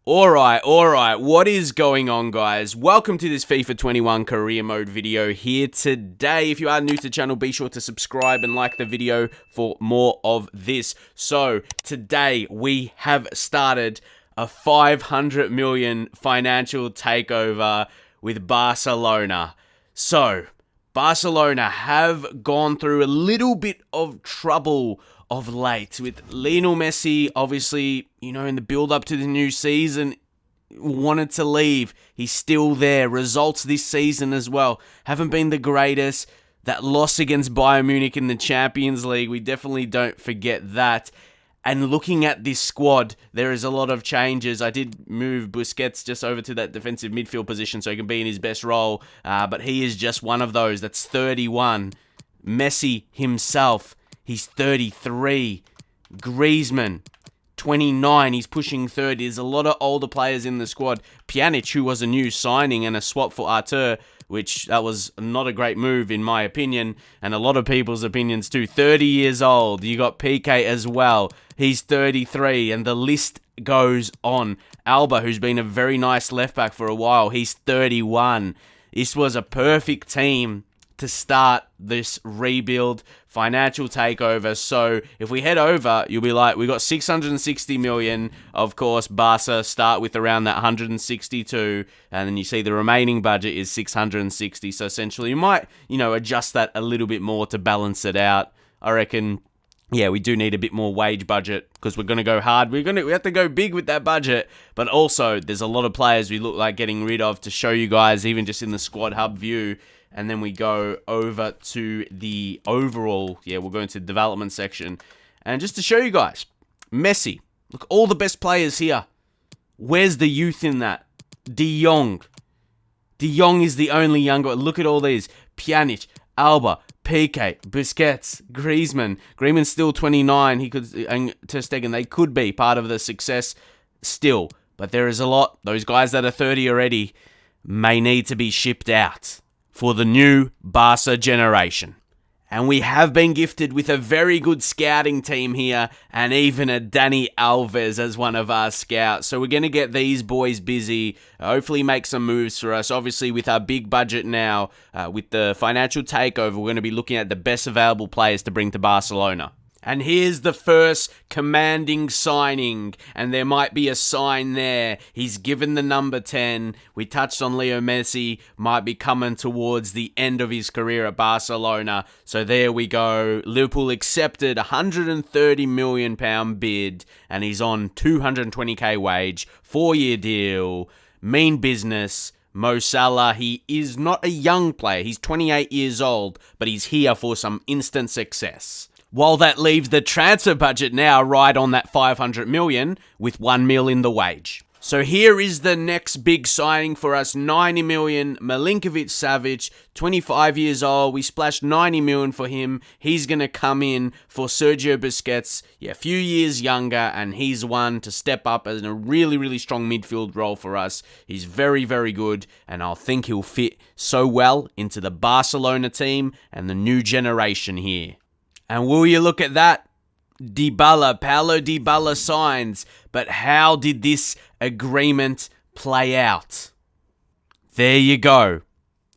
Alright, what is going on, guys? Welcome to this FIFA 21 Career Mode video here today. If you are new to the channel, be sure to subscribe and like the video for more of this. So, today we have started a 500 million financial takeover with Barcelona. So, Barcelona have gone through a little bit of trouble of late with Lionel Messi, obviously, in the build-up to the new season, wanted to leave. He's still there. Results this season as well haven't been the greatest. That loss against Bayern Munich in the Champions League, we definitely don't forget that. And looking at this squad, there is a lot of changes. I did move Busquets just over to that defensive midfield position so he can be in his best role, but he is just one of those. That's 31. Messi himself, he's 33. Griezmann, 29. He's pushing 30. There's a lot of older players in the squad. Pjanic, who was a new signing and a swap for Artur, which that was not a great move in my opinion, and a lot of people's opinions too. 30 years old. You got PK as well. He's 33, and the list goes on. Alba, who's been a very nice left back for a while, he's 31. This was a perfect team to start this rebuild financial takeover. So if we head over, you'll be like, we got 660 million. Of course, Basa start with around that 162, and then you see the remaining budget is 660. So essentially, you might, adjust that a little bit more to balance it out. I reckon, yeah, we do need a bit more wage budget because we're going to go hard. We have to go big with that budget. But also, there's a lot of players we look like getting rid of to show you guys, even just in the squad hub view. And then we go over to the overall, we'll go into the development section. And just to show you guys, Messi, look, all the best players here. Where's the youth in that? De Jong. De Jong is the only younger. Look at all these. Pjanic, Alba, PK, Busquets, Griezmann. Griezmann's still 29. And Ter Stegen, they could be part of the success still. But there is a lot. Those guys that are 30 already may need to be shipped out for the new Barca generation. And we have been gifted with a very good scouting team here, and even a Dani Alves as one of our scouts. So we're going to get these boys busy, hopefully make some moves for us. Obviously, with our big budget now, with the financial takeover, we're going to be looking at the best available players to bring to Barcelona. And here's the first commanding signing, and there might be a sign there. He's given the number 10. We touched on Leo Messi, might be coming towards the end of his career at Barcelona. So there we go. Liverpool accepted a £130 million bid, and he's on 220k wage, 4-year deal, mean business. Mo Salah, he is not a young player. He's 28 years old, but he's here for some instant success. While that leaves the transfer budget now right on that 500 million with 1 mil in the wage. So here is the next big signing for us, 90 million, Milinkovic-Savic, 25 years old. We splashed 90 million for him. He's going to come in for Sergio Busquets, a few years younger, and he's one to step up as a really, really strong midfield role for us. He's very, very good, and I think he'll fit so well into the Barcelona team and the new generation here. And will you look at that? Paulo Dybala signs. But how did this agreement play out? There you go.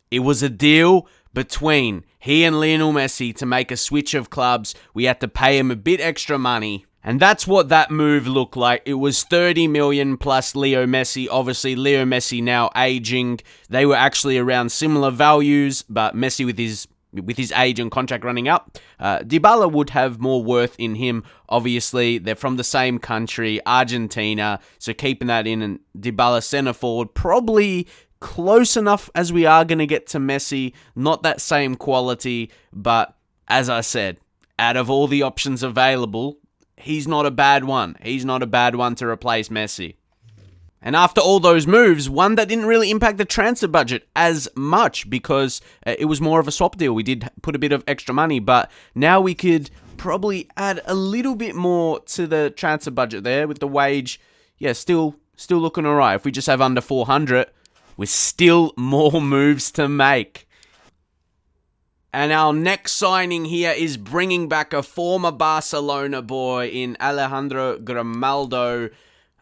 It was a deal between he and Lionel Messi to make a switch of clubs. We had to pay him a bit extra money. And that's what that move looked like. It was 30 million plus Leo Messi. Obviously, Leo Messi now aging. They were actually around similar values, but Messi with his age and contract running up, Dybala would have more worth in him. Obviously, they're from the same country, Argentina, so keeping that in, and Dybala centre forward, probably close enough as we are going to get to Messi. Not that same quality, but as I said, out of all the options available, he's not a bad one. He's not a bad one to replace Messi. And after all those moves, one that didn't really impact the transfer budget as much because it was more of a swap deal. We did put a bit of extra money, but now we could probably add a little bit more to the transfer budget there with the wage. Still looking all right. If we just have under 400, with still more moves to make. And our next signing here is bringing back a former Barcelona boy in Alejandro Gomaldo.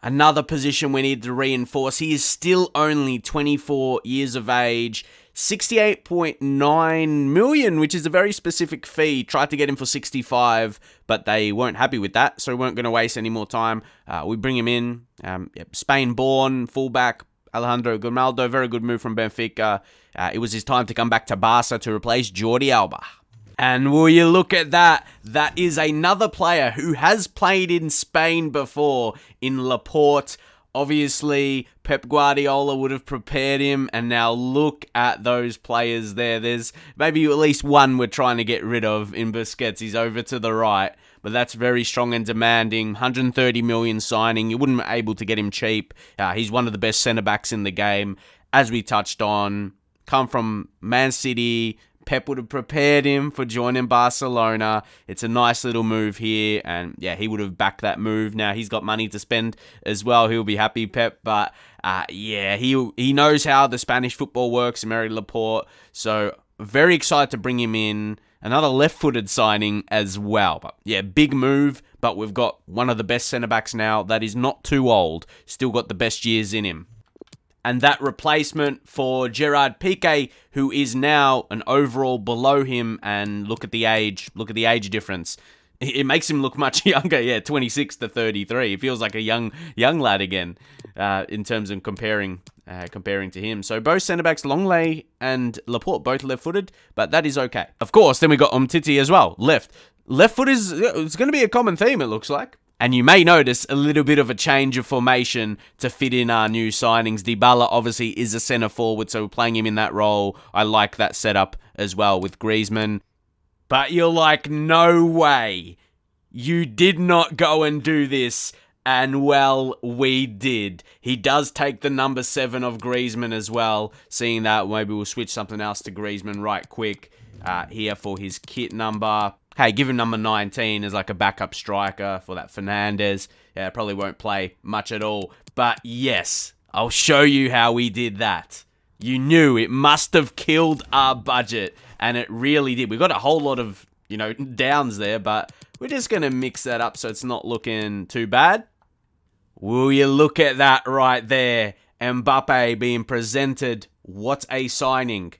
Another position we need to reinforce. He is still only 24 years of age. 68.9 million, which is a very specific fee. Tried to get him for 65, but they weren't happy with that, so we weren't going to waste any more time. We bring him in. Spain-born fullback Alejandro Gomaldo, very good move from Benfica. It was his time to come back to Basa to replace Jordi Alba. And will you look at that? That is another player who has played in Spain before, in Laporte. Obviously, Pep Guardiola would have prepared him, and now look at those players there. There's maybe at least one we're trying to get rid of in Busquets. He's over to the right, but that's very strong and demanding. 130 million signing. You wouldn't be able to get him cheap. He's one of the best centre-backs in the game, as we touched on. Come from Man City. Pep would have prepared him for joining Barcelona. It's a nice little move here, and yeah, he would have backed that move. Now he's got money to spend as well. He'll be happy, Pep, but yeah, he knows how the Spanish football works, Mary Laporte. So very excited to bring him in. Another left-footed signing as well. But yeah, big move, but we've got one of the best centre-backs now that is not too old. Still got the best years in him. And that replacement for Gerard Piqué, who is now an overall below him, and look at the age difference. It makes him look much younger, yeah, 26 to 33. It feels like a young lad again, in terms of comparing to him. So both centre-backs, Longley and Laporte, both left-footed, but that is okay. Of course, then we got Umtiti as well, left. Left foot it's going to be a common theme, it looks like. And you may notice a little bit of a change of formation to fit in our new signings. Dybala obviously is a centre forward, so we're playing him in that role. I like that setup as well with Griezmann. But you're like, no way. You did not go and do this. And well, we did. He does take the number 7 of Griezmann as well. Seeing that, maybe we'll switch something else to Griezmann right quick here for his kit number. Hey, give him number 19 as like a backup striker for that Fernandes. Yeah, probably won't play much at all. But yes, I'll show you how we did that. You knew it must have killed our budget, and it really did. We got a whole lot of, downs there, but we're just going to mix that up so it's not looking too bad. Will you look at that right there? Mbappe being presented. What a signing.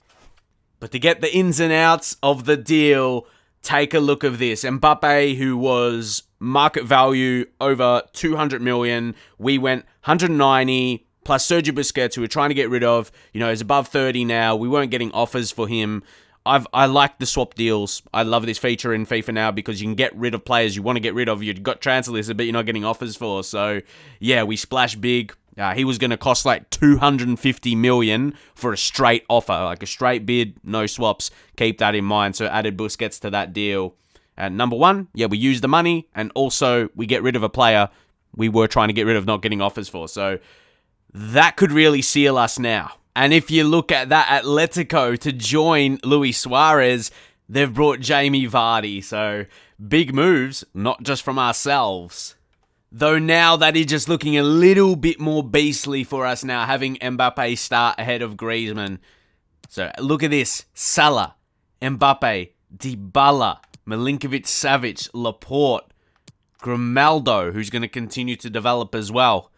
But to get the ins and outs of the deal, take a look of this. Mbappe, who was market value over 200 million. We went 190 plus Sergio Busquets, who we're trying to get rid of. He's above 30 now. We weren't getting offers for him. I like the swap deals. I love this feature in FIFA now because you can get rid of players you want to get rid of. You've got transfer listed, but you're not getting offers for. So, yeah, we splash big. He was going to cost like 250 million for a straight offer, like a straight bid, no swaps. Keep that in mind. So added Busquets to that deal. And number one, yeah, we use the money, and also we get rid of a player we were trying to get rid of, not getting offers for. So that could really seal us now. And if you look at that, Atletico to join Luis Suarez, they've brought Jamie Vardy. So big moves, not just from ourselves. Though now that is just looking a little bit more beastly for us now, having Mbappe start ahead of Griezmann. So look at this. Salah, Mbappe, Dybala, Milinkovic-Savic, Laporte, Grimaldo, who's going to continue to develop as well.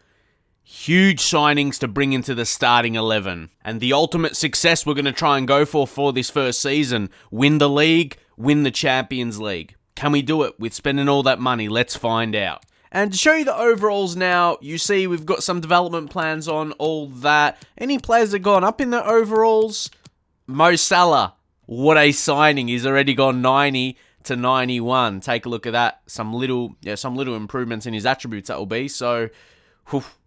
Huge signings to bring into the starting 11. And the ultimate success we're going to try and go for this first season. Win the league, win the Champions League. Can we do it with spending all that money? Let's find out. And to show you the overalls now, you see we've got some development plans on all that. Any players that gone up in the overalls? Mo Salah, what a signing. He's already gone 90 to 91. Take a look at that. Some little improvements in his attributes that will be. So,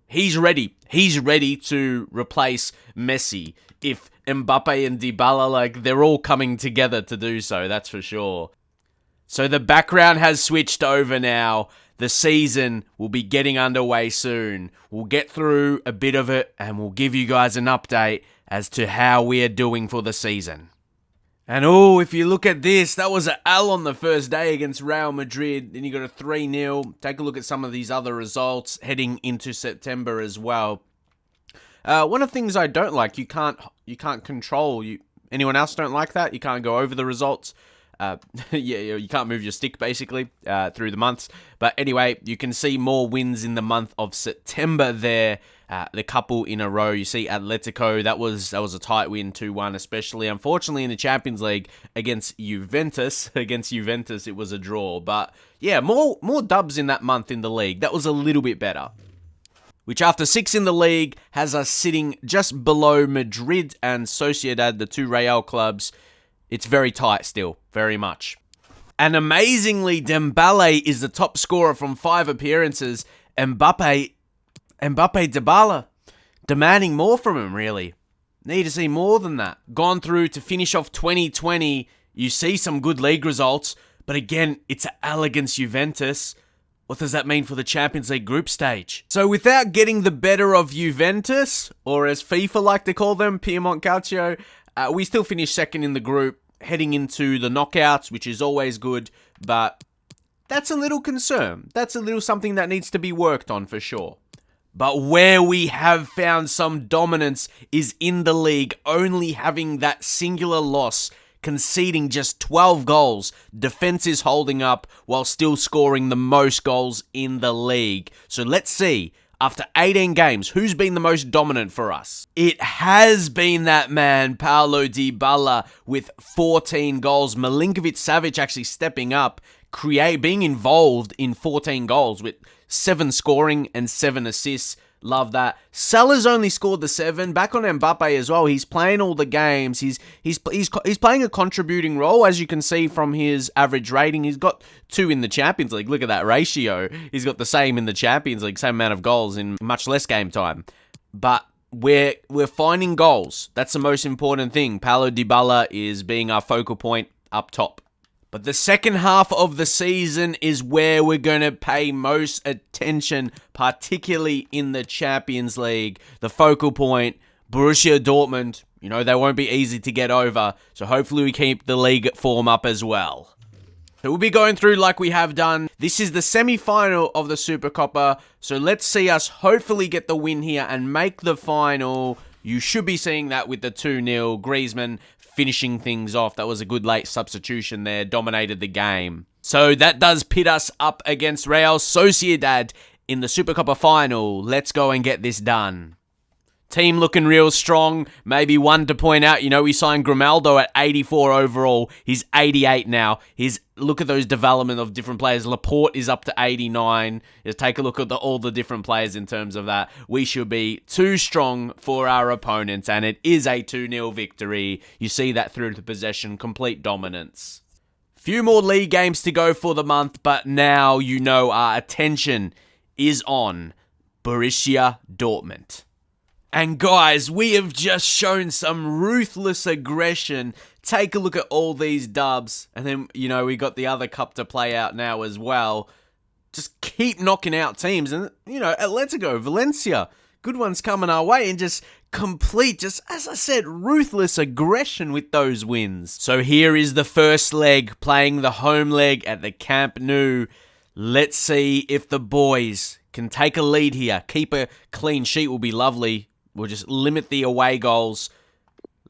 he's ready. He's ready to replace Messi. If Mbappe and Dybala, they're all coming together to do so, that's for sure. So the background has switched over now. The season will be getting underway soon. We'll get through a bit of it and we'll give you guys an update as to how we are doing for the season. And if you look at this, that was an L on the first day against Real Madrid. Then you got a 3-0. Take a look at some of these other results heading into September as well. One of the things I don't like, you can't control. Anyone else don't like that? You can't go over the results. Yeah, you can't move your stick basically through the months. But anyway, you can see more wins in the month of September there. The couple in a row. You see Atletico, that was a tight win, 2-1, especially. Unfortunately, in the Champions League against Juventus, it was a draw. But yeah, more dubs in that month in the league. That was a little bit better. Which after 6 in the league has us sitting just below Madrid and Sociedad, the two Real clubs. It's very tight still, very much. And amazingly, Dembele is the top scorer from 5 appearances. Mbappe Dybala, demanding more from him, really. Need to see more than that. Gone through to finish off 2020. You see some good league results, but again, it's against Juventus. What does that mean for the Champions League group stage? So without getting the better of Juventus, or as FIFA like to call them, Piedmont Calcio, we still finished second in the group, heading into the knockouts, which is always good, but that's a little concern. That's a little something that needs to be worked on for sure. But where we have found some dominance is in the league, only having that singular loss, conceding just 12 goals. Defense is holding up while still scoring the most goals in the league. So let's see, after 18 games, who's been the most dominant for us? It has been that man, Paulo Dybala, with 14 goals. Milinkovic-Savic actually stepping up, being involved in 14 goals with 7 scoring and 7 assists. Love that. Salah's only scored the 7. Back on Mbappe as well. He's playing all the games. He's playing a contributing role, as you can see from his average rating. He's got 2 in the Champions League. Look at that ratio. He's got the same in the Champions League, same amount of goals in much less game time. But we're finding goals. That's the most important thing. Paulo Dybala is being our focal point up top. But the second half of the season is where we're going to pay most attention, particularly in the Champions League. The focal point, Borussia Dortmund. You know, they won't be easy to get over, so hopefully we keep the league form up as well. So we'll be going through like we have done. This is the semi-final of the Supercopa, so let's see us hopefully get the win here and make the final. You should be seeing that with the 2-0. Griezmann finishing things off. That was a good late substitution there. Dominated the game. So that does pit us up against Real Sociedad in the Supercopa final. Let's go and get this done. Team looking real strong. Maybe one to point out, you know, we signed Gomaldo at 84 overall. He's 88 now. Look at those development of different players. Laporte is up to 89. Just take a look at all the different players in terms of that. We should be too strong for our opponents, and it is a 2-0 victory. You see that through the possession, complete dominance. Few more league games to go for the month, but now you know our attention is on Borussia Dortmund. And guys, we have just shown some ruthless aggression. Take a look at all these dubs. And then, you know, we got the other cup to play out now as well. Just keep knocking out teams. And, you know, Atletico, Valencia, good ones coming our way. And just complete, just as I said, ruthless aggression with those wins. So here is the first leg, playing the home leg at the Camp Nou. Let's see if the boys can take a lead here. Keep a clean sheet will be lovely. We'll just limit the away goals.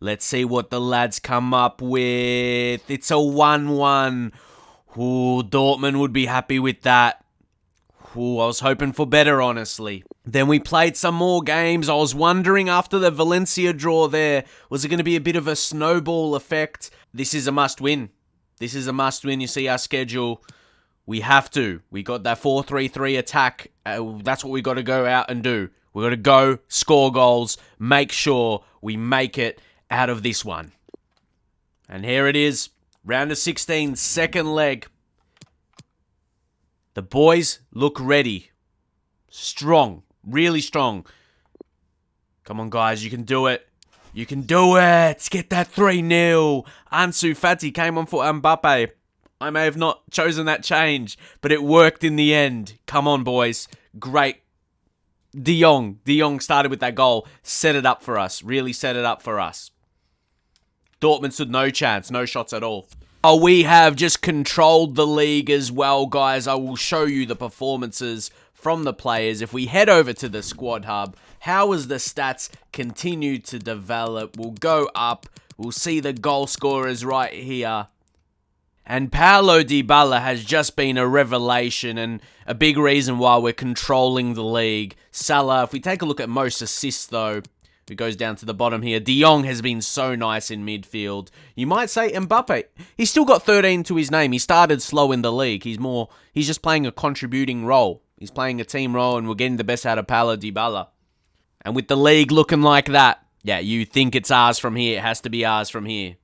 Let's see what the lads come up with. It's a 1-1. Ooh, Dortmund would be happy with that. Ooh, I was hoping for better, honestly. Then we played some more games. I was wondering after the Valencia draw there, was it going to be a bit of a snowball effect? This is a must-win. This is a must-win. You see our schedule. We have to. We got that 4-3-3 attack. That's what we got to go out and do. We got to go, score goals, make sure we make it out of this one. And here it is, round of 16, second leg. The boys look ready. Strong, really strong. Come on, guys, you can do it. You can do it. Let's get that 3-0. Ansu Fati came on for Mbappe. I may have not chosen that change, but it worked in the end. Come on, boys. Great. De Jong started with that goal, set it up for us, really set it up for us. Dortmund stood no chance, no shots at all. Oh, we have just controlled the league as well, guys. I will show you the performances from the players. If we head over to the squad hub, how has the stats continued to develop? We'll go up, we'll see the goal scorers right here. And Paulo Dybala has just been a revelation and a big reason why we're controlling the league. Salah, if we take a look at most assists though, it goes down to the bottom here. De Jong has been so nice in midfield. You might say Mbappe. He's still got 13 to his name. He started slow in the league. He's just playing a contributing role. He's playing a team role and we're getting the best out of Paulo Dybala. And with the league looking like that, yeah, you think it's ours from here. It has to be ours from here.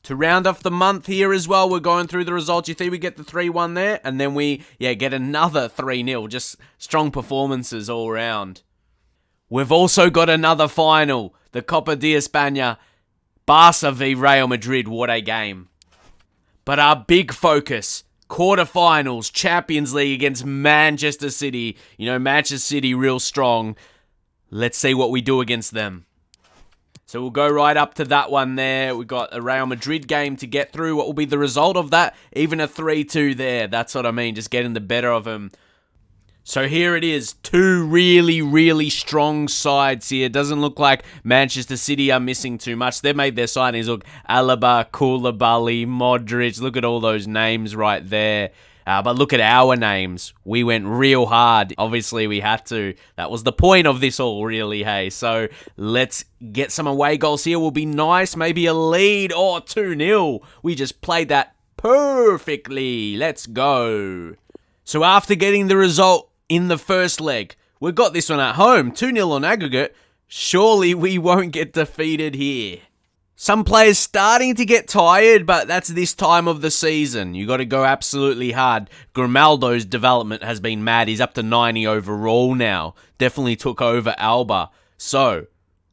To round off the month here as well, we're going through the results. You see we get the 3-1 there, and then we, get another 3-0. Just strong performances all round. We've also got another final, the Copa de España, Basa v Real Madrid. What a game. But our big focus, quarterfinals, Champions League against Manchester City. You know, Manchester City real strong. Let's see what we do against them. So we'll go right up to that one there. We've got a Real Madrid game to get through. What will be the result of that? Even a 3-2 there. That's what I mean, just getting the better of them. So here it is. Two really, really strong sides here. It doesn't look like Manchester City are missing too much. They've made their signings. Look, Alaba, Koulibaly, Modric. Look at all those names right there. But look at our names. We went real hard. Obviously, we had to. That was the point of this all, really, hey. So let's get some away goals here. Will be nice. Maybe a lead or 2-0. We just played that perfectly. Let's go. So after getting the result in the first leg, we got this one at home. 2-0 on aggregate. Surely we won't get defeated here. Some players starting to get tired, but that's this time of the season. You got to go absolutely hard. Gomaldo's development has been mad. He's up to 90 overall now. Definitely took over Alba. So,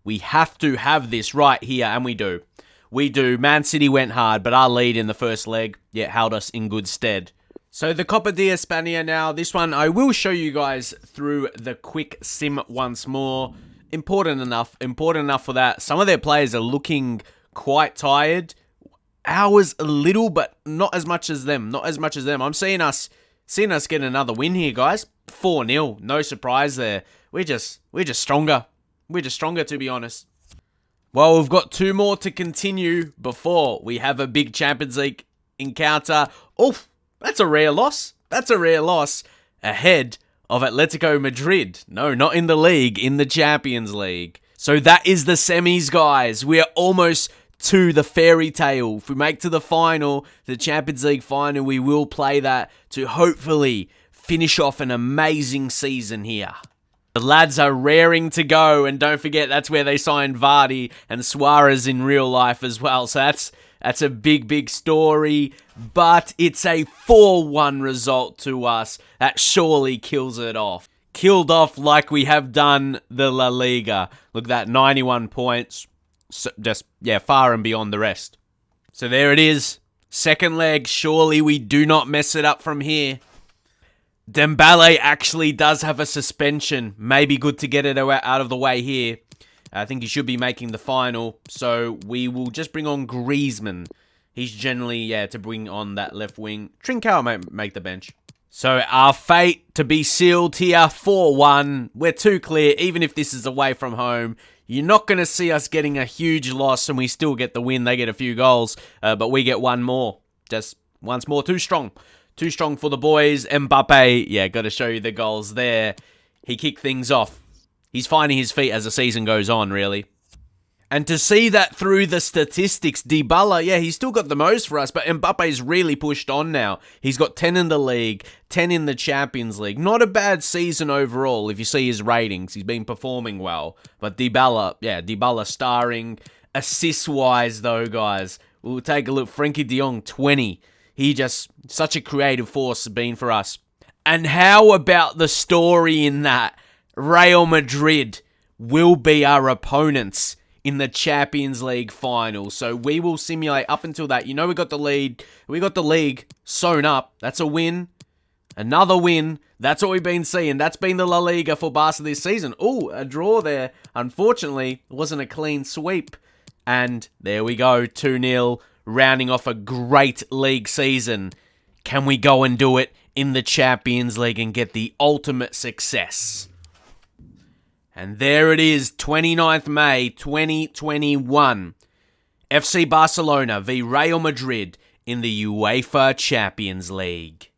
we have to have this right here, and we do. We do. Man City went hard, but our lead in the first leg, held us in good stead. So the Copa de España now. This one, I will show you guys through the quick sim once more. Important enough for that. Some of their players are looking quite tired. Ours a little, but not as much as them. I'm seeing us get another win here, guys. 4-0. No surprise there. We're just stronger. We're just stronger, to be honest. Well, we've got two more to continue before we have a big Champions League encounter. Oof, that's a rare loss. Ahead of Atletico Madrid. No, not in the league, in the Champions League. So that is the semis, guys. We are almost to the fairy tale. If we make to the final, the Champions League final, we will play that to hopefully finish off an amazing season here. The lads are raring to go, and don't forget that's where they signed Vardy and Suarez in real life as well. So that's a big story, but it's a 4-1 result to us. That surely kills it off. Killed off like we have done the La Liga. Look at that, 91 points. So just, far and beyond the rest. So there it is. Second leg, surely we do not mess it up from here. Dembele actually does have a suspension. Maybe good to get it out of the way here. I think he should be making the final. So we will just bring on Griezmann. He's generally, to bring on that left wing. Trincao might make the bench. So our fate to be sealed here, 4-1. We're too clear, even if this is away from home. You're not going to see us getting a huge loss and we still get the win. They get a few goals, but we get one more. Just once more, too strong. Too strong for the boys. Mbappe, got to show you the goals there. He kicked things off. He's finding his feet as the season goes on, really. And to see that through the statistics, Dybala, he's still got the most for us, but Mbappe's really pushed on now. He's got 10 in the league, 10 in the Champions League. Not a bad season overall if you see his ratings. He's been performing well. But Dybala starring. Assist-wise, though, guys, we'll take a look. Frenkie de Jong, 20. He just, such a creative force has been for us. And how about the story in that? Real Madrid will be our opponents in the Champions League final. So we will simulate up until that. You know we got the lead. We got the league sewn up. That's a win. Another win. That's what we've been seeing. That's been the La Liga for Barca this season. Ooh, a draw there. Unfortunately, it wasn't a clean sweep. And there we go. 2-0. Rounding off a great league season. Can we go and do it in the Champions League and get the ultimate success? And there it is, 29th May 2021. FC Barcelona v Real Madrid in the UEFA Champions League.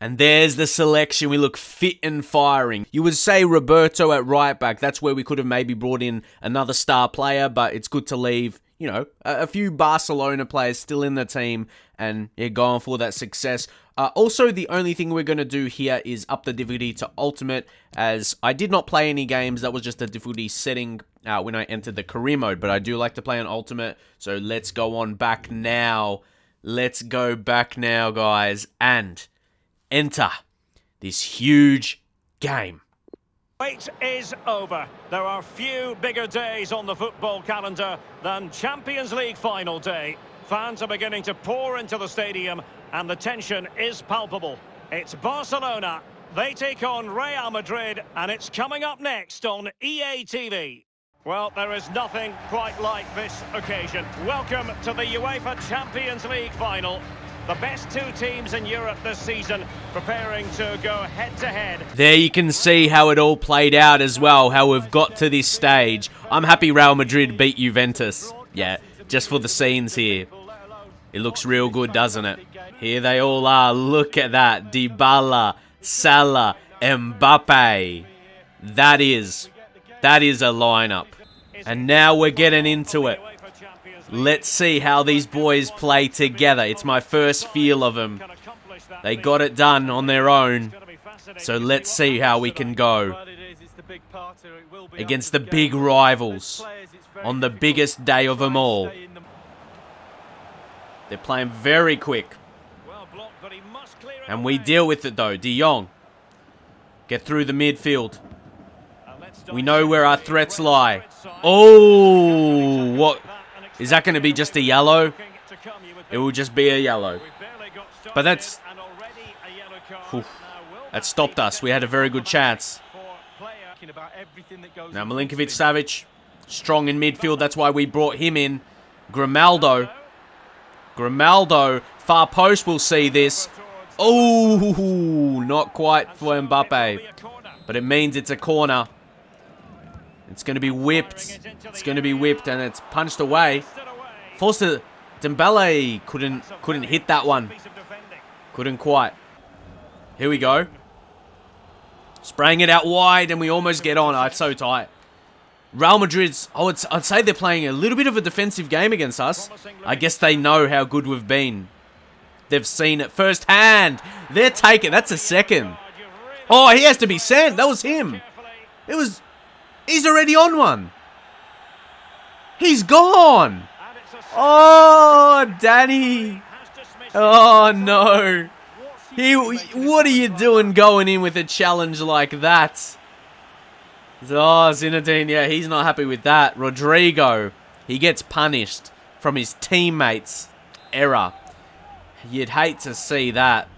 And there's the selection. We look fit and firing. You would say Roberto at right back. That's where we could have maybe brought in another star player, but it's good to leave, you know, a few Barcelona players still in the team and going for that success. Also, the only thing we're going to do here is up the difficulty to Ultimate, as I did not play any games. That was just a difficulty setting when I entered the career mode, but I do like to play on Ultimate, so let's go on back now. Let's go back now, guys, and enter this huge game. Wait is over. There are few bigger days on the football calendar than Champions League final day. Fans are beginning to pour into the stadium and the tension is palpable. It's Barcelona. They take on Real Madrid and it's coming up next on EA TV. Well, there is nothing quite like this occasion. Welcome to the UEFA Champions League final. The best two teams in Europe this season preparing to go head-to-head. There you can see how it all played out as well, how we've got to this stage. I'm happy Real Madrid beat Juventus. Yeah, just for the scenes here. It looks real good, doesn't it? Here they all are. Look at that. Dybala, Salah, Mbappe. That is a lineup. And now we're getting into it. Let's see how these boys play together. It's my first feel of them. They got it done on their own. So let's see how we can go against the big rivals on the biggest day of them all. They're playing very quick. And we deal with it though. De Jong. Get through the midfield. We know where our threats lie. Oh, what? Is that going to be just a yellow? It will just be a yellow. But that's... Whew, that stopped us. We had a very good chance. Now Milinkovic-Savic, strong in midfield. That's why we brought him in. Gomaldo, far post will see this. Oh, not quite for Mbappe. But it means it's a corner. It's going to be whipped. It's going to be whipped and it's punched away. Forster Dembele couldn't hit that one. Couldn't quite. Here we go. Spraying it out wide and we almost get on. Oh, it's so tight. Real Madrid's, I'd say they're playing a little bit of a defensive game against us. I guess they know how good we've been. They've seen it firsthand. They're taking, that's a second. Oh, he has to be sent. That was him. He's already on one. He's gone. Oh, Danny. Oh, no. What are you doing going in with a challenge like that? Oh, Zinedine, yeah, he's not happy with that. Rodrigo, he gets punished from his teammates' error. You'd hate to see that.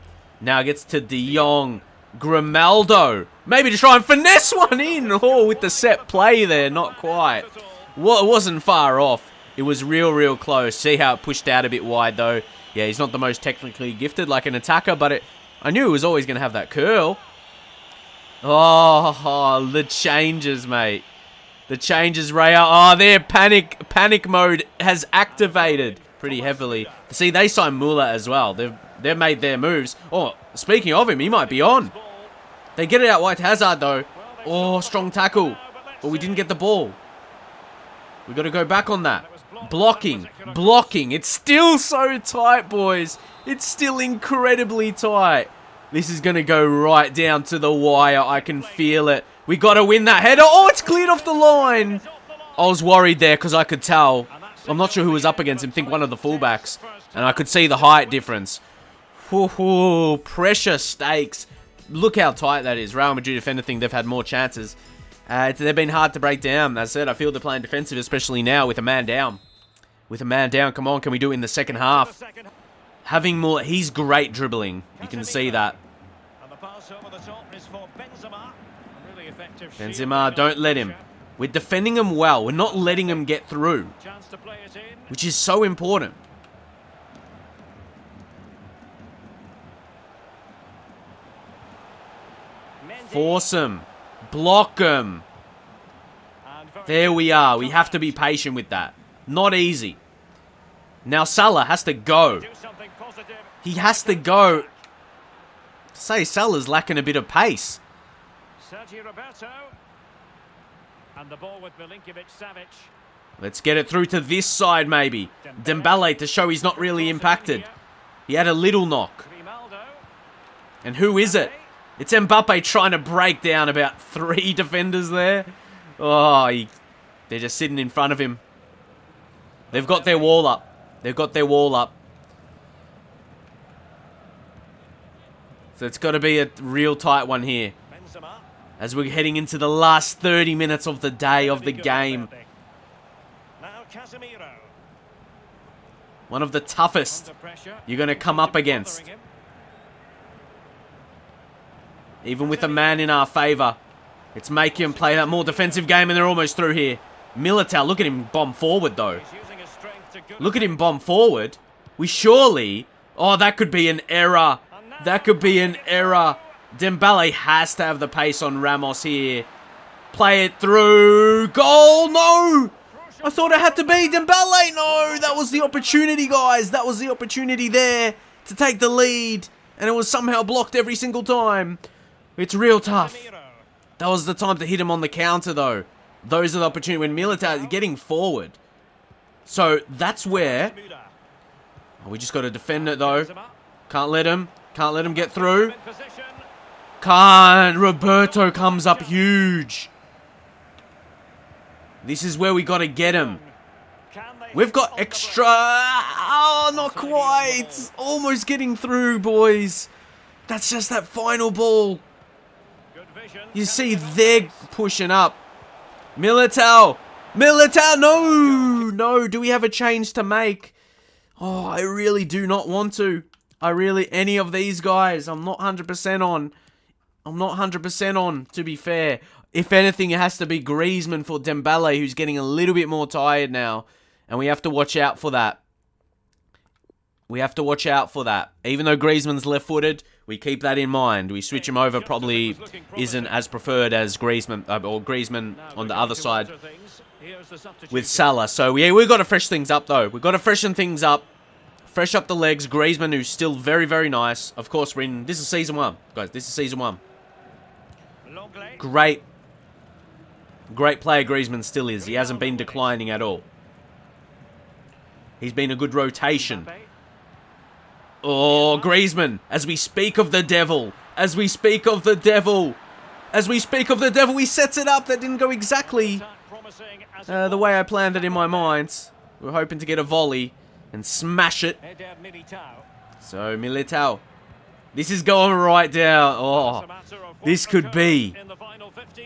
Now gets to De Jong. Gomaldo, maybe to try and finesse one in. Oh, with the set play there, not quite. Well, it wasn't far off. It was real close. See how it pushed out a bit wide, though. Yeah, he's not the most technically gifted like an attacker, but I knew he was always going to have that curl. Oh, the changes, mate. The changes, Real. Oh, their panic mode has activated pretty heavily. See, they signed Muller as well. They've made their moves. Oh, speaking of him, he might be on. They get it out wide to Hazard, though. Oh, strong tackle. But we didn't get the ball. We got to go back on that. Blocking. It's still so tight, boys. It's still incredibly tight. This is going to go right down to the wire. I can feel it. We got to win that header. Oh, it's cleared off the line. I was worried there because I could tell. I'm not sure who was up against him. I think one of the fullbacks. And I could see the height difference. Ooh, pressure stakes. Look how tight that is. Real Madrid, if anything, they've had more chances. They've been hard to break down. As I said, I feel they're playing defensive, especially now with a man down. Come on, can we do it in the second half? Having more, he's great dribbling. You can see that. Benzema, don't let him. We're defending him well. We're not letting him get through, which is so important. Force him. Block him. There we are. We have to be patient with that. Not easy. Now Salah has to go. He has to go. Say Salah's lacking a bit of pace. And the ball with Milinkovic-Savic. Let's get it through to this side, maybe. Dembele to show he's not really impacted. He had a little knock. And who is it? It's Mbappe trying to break down about 3 defenders there. Oh, they're just sitting in front of him. They've got their wall up. They've got their wall up. So it's got to be a real tight one here. As we're heading into the last 30 minutes of the day of the game. One of the toughest you're going to come up against. Even with a man in our favour. It's making him play that more defensive game, and they're almost through here. Militao, look at him bomb forward though. Look at him bomb forward. We surely... Oh, that could be an error. That could be an error. Dembele has to have the pace on Ramos here. Play it through. Goal! No! I thought it had to be Dembele. No, that was the opportunity, guys. That was the opportunity there to take the lead. And it was somehow blocked every single time. It's real tough. That was the time to hit him on the counter, though. Those are the opportunities when Militao is getting forward. So that's where... Oh, we just got to defend it, though. Can't let him get through. Can't. Roberto comes up huge. This is where we got to get him. We've got extra... Oh, not quite. Almost getting through, boys. That's just that final ball. You see, they're pushing up. Militao. Militao, no. No, do we have a change to make? Oh, I really do not want to. Any of these guys, I'm not 100% on. I'm not 100% on, to be fair. If anything, it has to be Griezmann for Dembele, who's getting a little bit more tired now. And we have to watch out for that. We have to watch out for that. Even though Griezmann's left-footed, we keep that in mind. We switch him over, probably isn't as preferred as Griezmann, or Griezmann on the other side with Salah. So, yeah, we've got to fresh things up, though. We've got to freshen things up. Fresh up the legs. Griezmann, who's still very, very nice. Of course, this is Season 1. Guys, this is Season 1. Great player Griezmann still is. He hasn't been declining at all. He's been a good rotation. Oh, Griezmann, as we speak of the devil. As we speak of the devil. As we speak of the devil, he sets it up. That didn't go exactly the way I planned it in my mind. We were hoping to get a volley and smash it. So, Militao. This is going right down. Oh, this could be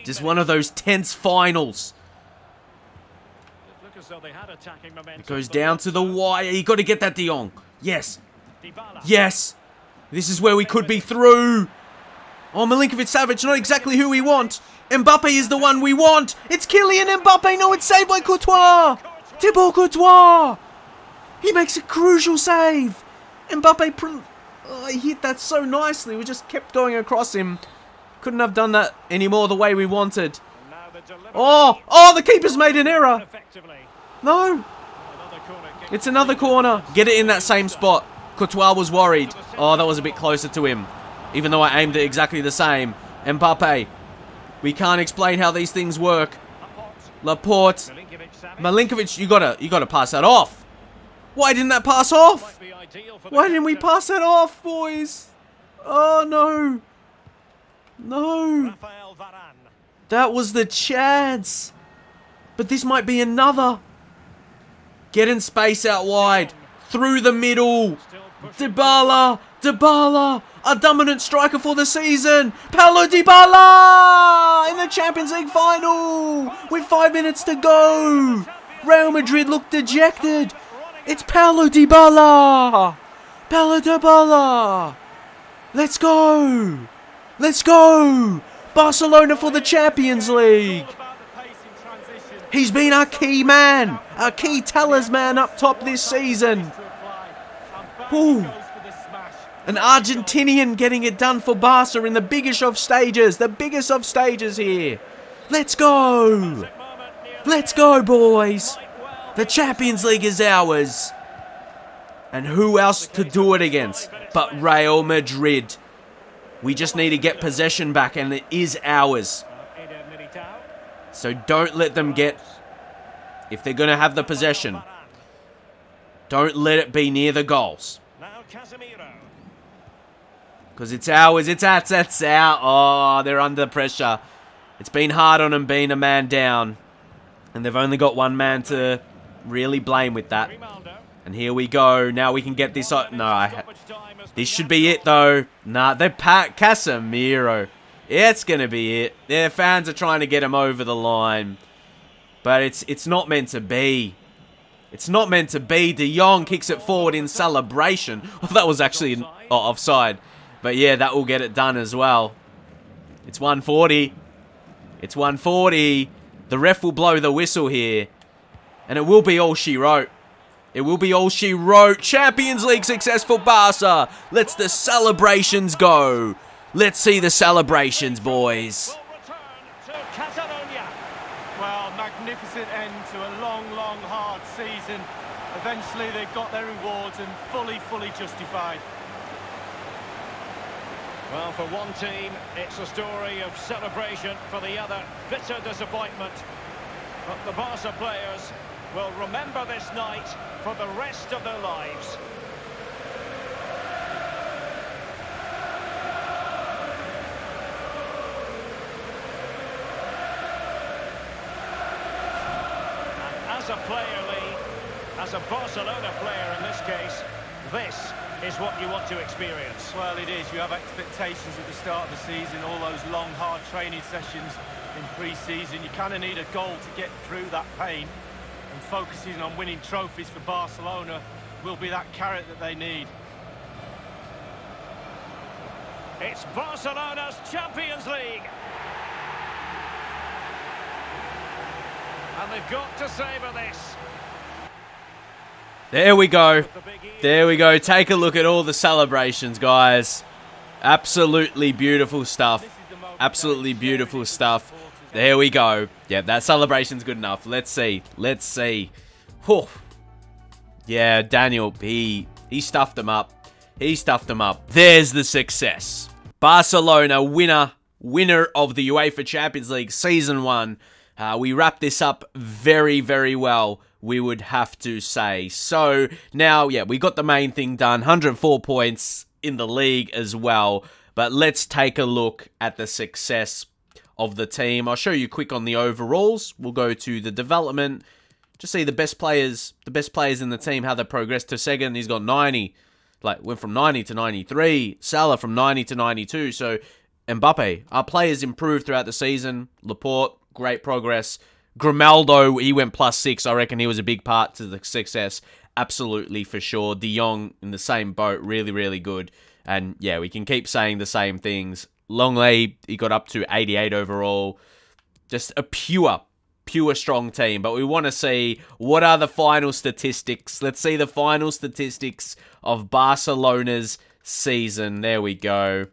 just one of those tense finals. It goes down to the wire. You got to get that De Jong. Yes. Yes. This is where we could be through. Oh, Milinkovic-Savic, not exactly who we want. Mbappe is the one we want. It's Kylian Mbappe. No, it's saved by Courtois. Thibaut Courtois. He makes a crucial save. Mbappe, he hit that so nicely. We just kept going across him. Couldn't have done that anymore the way we wanted. Oh, the keeper's made an error. No. It's another corner. Get it in that same spot. Courtois was worried. Oh, that was a bit closer to him. Even though I aimed it exactly the same. Mbappe. We can't explain how these things work. Laporte. Milinkovic, you gotta pass that off. Why didn't that pass off? Why didn't we pass that off, boys? Oh, no. No. That was the chance. But this might be another. Get in space out wide. Through the middle. Dybala. Dybala. A dominant striker for the season. Paulo Dybala in the Champions League final. With 5 minutes to go. Real Madrid look dejected. It's Paulo Dybala. Paulo Dybala. Let's go. Let's go. Barcelona for the Champions League. He's been our key man. Our key talisman up top this season. Ooh. An Argentinian getting it done for Barca in the biggest of stages. The biggest of stages here. Let's go. Let's go, boys. The Champions League is ours. And who else to do it against but Real Madrid? We just need to get possession back, and it is ours. So don't let them get... If they're going to have the possession, don't let it be near the goals. Because it's ours. It's our... Oh, they're under pressure. It's been hard on them being a man down. And they've only got one man to really blame with that. And here we go. Now we can get this... This should be it, though. Nah, they're Casemiro. Yeah, it's going to be it. Their fans are trying to get him over the line. But it's not meant to be. It's not meant to be. De Jong kicks it forward in celebration. Well, that was actually offside. But yeah, that will get it done as well. It's 140. It's 140. The ref will blow the whistle here. And it will be all she wrote. It will be all she wrote. Champions League success for Basa. Let's the celebrations go. Let's see the celebrations, boys. Well, magnificent end to a long, long, hard season. Eventually, they've got their rewards and fully justified. Well, for one team, it's a story of celebration. For the other, bitter disappointment. But the Barca players will remember this night for the rest of their lives. And as a player, Lee, as a Barcelona player in this case, this is what you want to experience. Well, it is. You have expectations at the start of the season, all those long, hard training sessions in pre-season. You kind of need a goal to get through that pain. And focusing on winning trophies for Barcelona will be that carrot that they need. It's Barcelona's Champions League. And they've got to savour this. There we go. There we go. Take a look at all the celebrations, guys. Absolutely beautiful stuff. Absolutely beautiful stuff. There we go. Yeah, that celebration's good enough. Let's see. Let's see. Whew. Yeah, Daniel, he stuffed them up. He stuffed them up. There's the success. Barcelona, winner of the UEFA Champions League Season 1. We wrapped this up very, very well, we would have to say. So, now, yeah, we got the main thing done. 104 points in the league as well. But let's take a look at the success of the team. I'll show you quick on the overalls. We'll go to the development. Just see the best players in the team, how they progressed to second. He's got 90. Like, went from 90 to 93. Salah from 90 to 92. So, Mbappe. Our players improved throughout the season. Laporte, great progress. Gomaldo, he went +6. I reckon he was a big part to the success. Absolutely, for sure. De Jong in the same boat. Really, really good. And, yeah, we can keep saying the same things. Longley, he got up to 88 overall. Just a pure strong team. But we want to see what are the final statistics. Let's see the final statistics of Barcelona's season. There we go.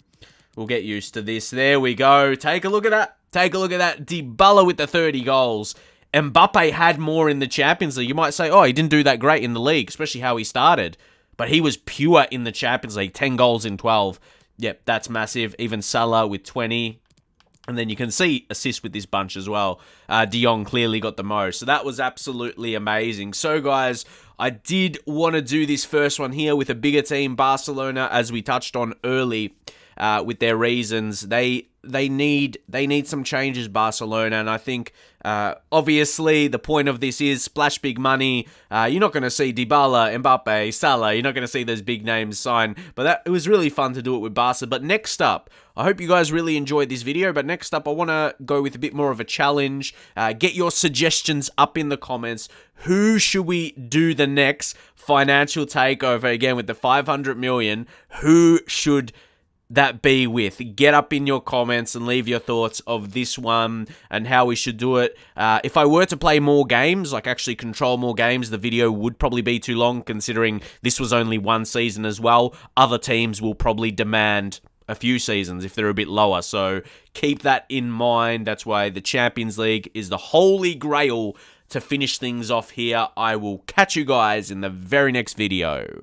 We'll get used to this. There we go. Take a look at that. Take a look at that. Dybala with the 30 goals. Mbappe had more in the Champions League. You might say, oh, he didn't do that great in the league, especially how he started. But he was pure in the Champions League. 10 goals in 12. Yep, that's massive. Even Salah with 20. And then you can see assists with this bunch as well. De Jong clearly got the most. So that was absolutely amazing. So, guys, I did want to do this first one here with a bigger team, Barcelona, as we touched on early with their reasons. They need some changes, Barcelona, and I think obviously the point of this is splash big money. You're not going to see Dybala, Mbappe, Salah. You're not going to see those big names sign, but it was really fun to do it with Barca. But next up, I hope you guys really enjoyed this video, but next up I want to go with a bit more of a challenge. Get your suggestions up in the comments. Who should we do the next financial takeover again with the 500 million? Who should that be with? Get up in your comments and leave your thoughts of this one and how we should do it. If I were to play more games, like actually control more games, the video would probably be too long considering this was only one season as well. Other teams will probably demand a few seasons if they're a bit lower, so keep that in mind. That's why the Champions League is the holy grail to finish things off here. I will catch you guys in the very next video.